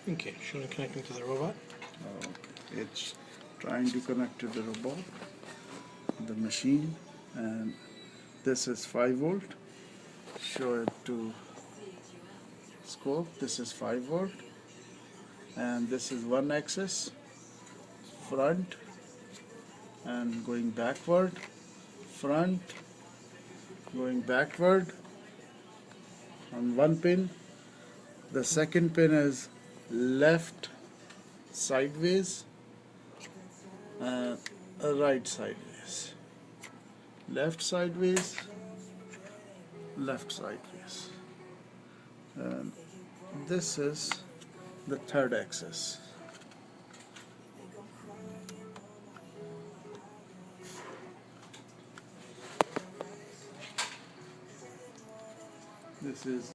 Okay, showing connecting to the robot. Okay. It's trying to connect to the robot, the machine, and this is 5 volt. Show it to scope. This is 5 volt, and this is one axis, front, and going backward, front, going backward on one pin. The second pin is left sideways and right sideways. Left sideways, left sideways. And this is the third axis. This is